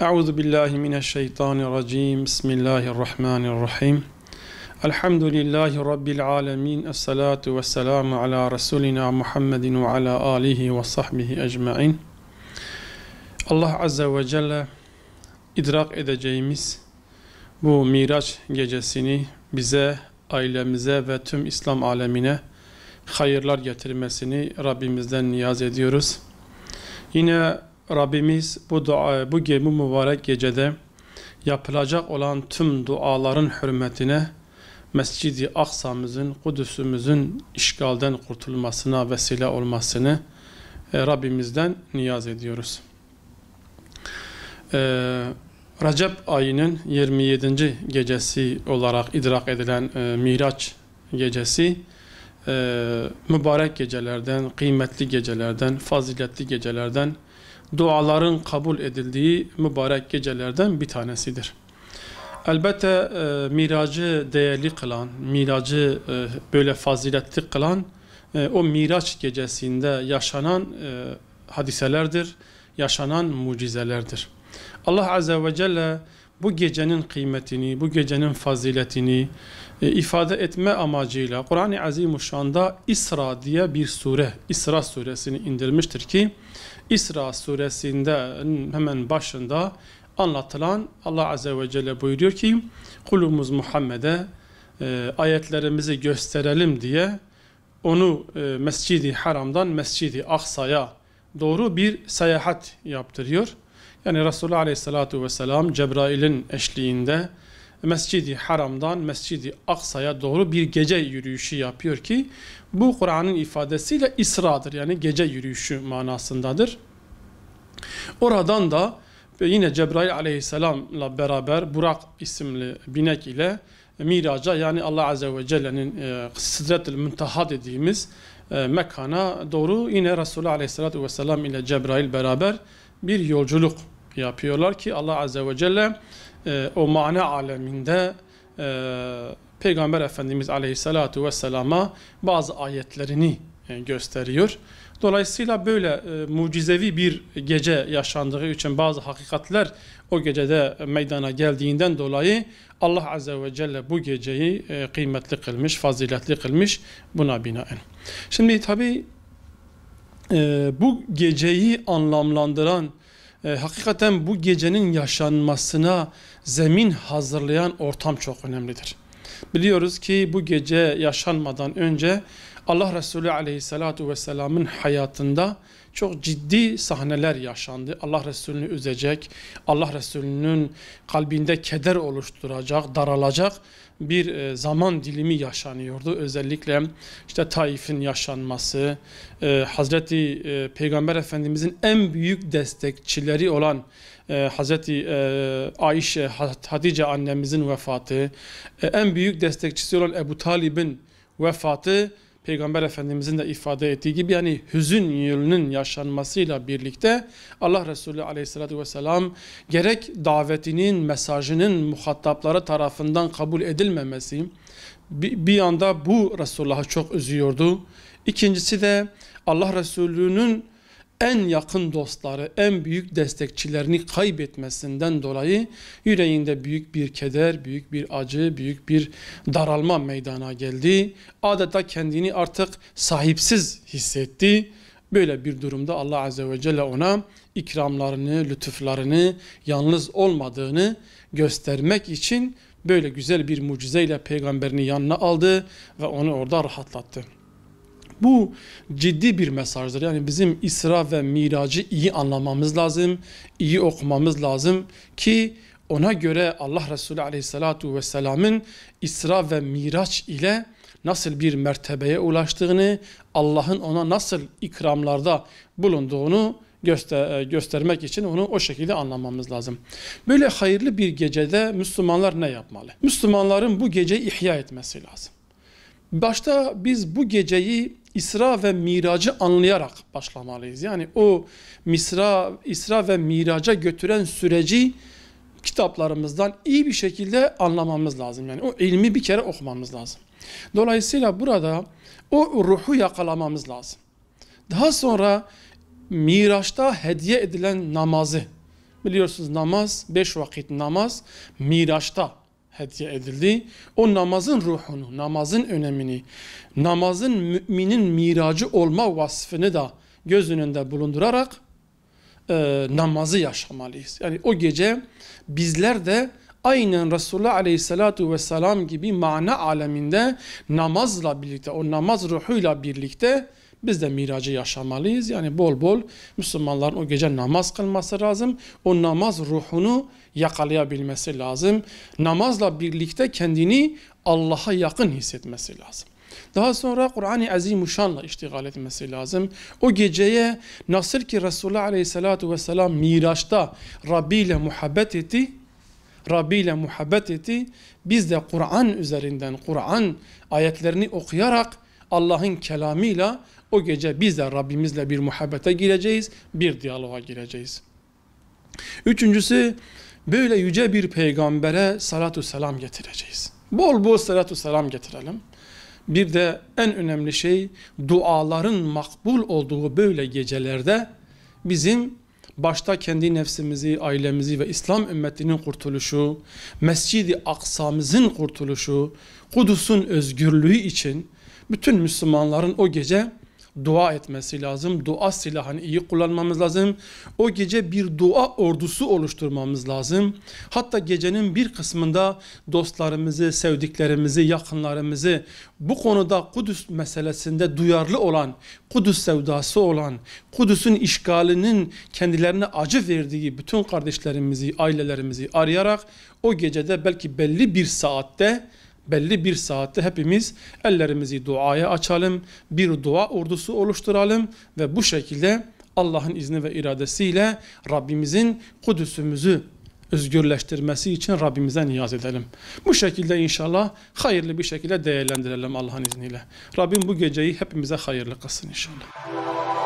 Euzu billahi mineşşeytanirracim. Bismillahirrahmanirrahim. Elhamdülillahi rabbil alamin. Essalatu vesselamu ala rasulina Muhammedin ve ala alihi ve sahbihi ecmaîn. Allah azze ve celle idrak edeceğimiz bu Miraç gecesini bize, ailemize ve tüm İslam alemine hayırlar getirmesini Rabbimizden niyaz ediyoruz. Yine Rabbimiz bu mübarek gecede yapılacak olan tüm duaların hürmetine Mescid-i Aksa'mızın, Kudüs'ümüzün işgalden kurtulmasına vesile olmasını Rabbimizden niyaz ediyoruz. Recep ayının 27. gecesi olarak idrak edilen Miraç gecesi mübarek gecelerden, kıymetli gecelerden, faziletli gecelerden, duaların kabul edildiği mübarek gecelerden bir tanesidir. Elbette miracı değerli kılan, miracı böyle faziletli kılan o Miraç gecesinde yaşanan hadiselerdir, yaşanan mucizelerdir. Allah Azze ve Celle bu gecenin kıymetini, bu gecenin faziletini ifade etme amacıyla Kur'an-ı Azimuşşan'da İsra diye bir sure, İsra suresini indirmiştir ki İsra suresinde hemen başında anlatılan Allah Azze ve Celle buyuruyor ki kulumuz Muhammed'e ayetlerimizi gösterelim diye onu Mescid-i Haram'dan Mescid-i Aksa'ya doğru bir seyahat yaptırıyor. Yani Resulullah Aleyhisselatü Vesselam Cebrail'in eşliğinde Mescid-i Haram'dan Mescid-i Aksa'ya doğru bir gece yürüyüşü yapıyor ki bu Kur'an'ın ifadesiyle İsra'dır, yani gece yürüyüşü manasındadır. Oradan da yine Cebrail Aleyhisselam'la beraber Burak isimli binek ile Miraç'a, yani Allah Azze ve Celle'nin Sidret-ül Münteha dediğimiz mekana doğru yine Resulullah Aleyhisselatü Vesselam ile Cebrail beraber bir yolculuk yapıyorlar ki Allah Azze ve Celle o mana aleminde Peygamber Efendimiz Aleyhisselatü Vesselam'a bazı ayetlerini gösteriyor. Dolayısıyla böyle mucizevi bir gece yaşandığı için bazı hakikatler o gecede meydana geldiğinden dolayı Allah Azze ve Celle bu geceyi kıymetli kılmış, faziletli kılmış buna binaen. Şimdi tabi bu geceyi anlamlandıran, hakikaten bu gecenin yaşanmasına zemin hazırlayan ortam çok önemlidir. Biliyoruz ki bu gece yaşanmadan önce Allah Resulü Aleyhisselatü Vesselam'ın hayatında çok ciddi sahneler yaşandı. Allah Resulü'nü üzecek, Allah Resulü'nün kalbinde keder oluşturacak, daralacak bir zaman dilimi yaşanıyordu. Özellikle işte Taif'in yaşanması, Hazreti Peygamber Efendimizin en büyük destekçileri olan Hazreti Ayşe, Hatice annemizin vefatı, en büyük destekçisi olan Ebu Talib'in vefatı, Peygamber Efendimizin de ifade ettiği gibi yani hüzün yılının yaşanmasıyla birlikte Allah Resulü Aleyhisselatü Vesselam gerek davetinin, mesajının muhatapları tarafından kabul edilmemesi bir anda bu Resulullah'ı çok üzüyordu. İkincisi de Allah Resulü'nün en yakın dostları, en büyük destekçilerini kaybetmesinden dolayı yüreğinde büyük bir keder, büyük bir acı, büyük bir daralma meydana geldi. Adeta kendini artık sahipsiz hissetti. Böyle bir durumda Allah Azze ve Celle ona ikramlarını, lütuflarını, yalnız olmadığını göstermek için böyle güzel bir mucizeyle peygamberini yanına aldı ve onu orada rahatlattı. Bu ciddi bir mesajdır. Yani bizim İsra ve Mirac'ı iyi anlamamız lazım, iyi okumamız lazım ki ona göre Allah Resulü Aleyhisselatü Vesselam'ın İsra ve Miraç ile nasıl bir mertebeye ulaştığını, Allah'ın ona nasıl ikramlarda bulunduğunu göstermek için onu o şekilde anlamamız lazım. Böyle hayırlı bir gecede Müslümanlar ne yapmalı? Müslümanların bu geceyi ihya etmesi lazım. Başta biz bu geceyi İsra ve Mirac'ı anlayarak başlamalıyız. Yani o İsra ve Mirac'a götüren süreci kitaplarımızdan iyi bir şekilde anlamamız lazım. Yani o ilmi bir kere okumamız lazım. Dolayısıyla burada o ruhu yakalamamız lazım. Daha sonra Miraç'ta hediye edilen namazı Biliyorsunuz namaz, 5 vakit namaz Miraç'ta hediye edildi. O namazın ruhunu, namazın önemini, namazın müminin miracı olma vasfını da göz önünde bulundurarak namazı yaşamalıyız. Yani o gece bizler de aynen Resulullah Aleyhisselatu Vesselam gibi mana aleminde namazla birlikte, o namaz ruhuyla birlikte biz de miracı yaşamalıyız. Yani bol bol Müslümanların o gece namaz kılması lazım. O namaz ruhunu yakalayabilmesi lazım. Namazla birlikte kendini Allah'a yakın hissetmesi lazım. Daha sonra Kur'an-ı Azimuşşan'la iştigal etmesi lazım. O geceye nasıl ki Resulullah Aleyhisselatu Vesselam Miraç'ta Rabbi ile muhabbet etti. Biz de Kur'an üzerinden, Kur'an ayetlerini okuyarak Allah'ın kelamıyla o gece biz de Rabbimizle bir muhabbete gireceğiz, bir diyaloğa gireceğiz. Üçüncüsü, böyle yüce bir peygambere salatu selam getireceğiz. Bol bol salatu selam getirelim. Bir de en önemli şey, duaların makbul olduğu böyle gecelerde bizim başta kendi nefsimizi, ailemizi ve İslam ümmetinin kurtuluşu, Mescid-i Aksa'mızın kurtuluşu, Kudüs'ün özgürlüğü için bütün Müslümanların o gece dua etmesi lazım. Dua silahını iyi kullanmamız lazım. O gece bir dua ordusu oluşturmamız lazım. Hatta gecenin bir kısmında dostlarımızı, sevdiklerimizi, yakınlarımızı bu konuda Kudüs meselesinde duyarlı olan, Kudüs sevdası olan, Kudüs'ün işgalinin kendilerine acı verdiği bütün kardeşlerimizi, ailelerimizi arayarak o gecede belki belli bir saatte hepimiz ellerimizi duaya açalım, bir dua ordusu oluşturalım ve bu şekilde Allah'ın izni ve iradesiyle Rabbimizin Kudüs'ümüzü özgürleştirmesi için Rabbimize niyaz edelim. Bu şekilde inşallah hayırlı bir şekilde değerlendirelim Allah'ın izniyle. Rabbim bu geceyi hepimize hayırlı kılsın inşallah.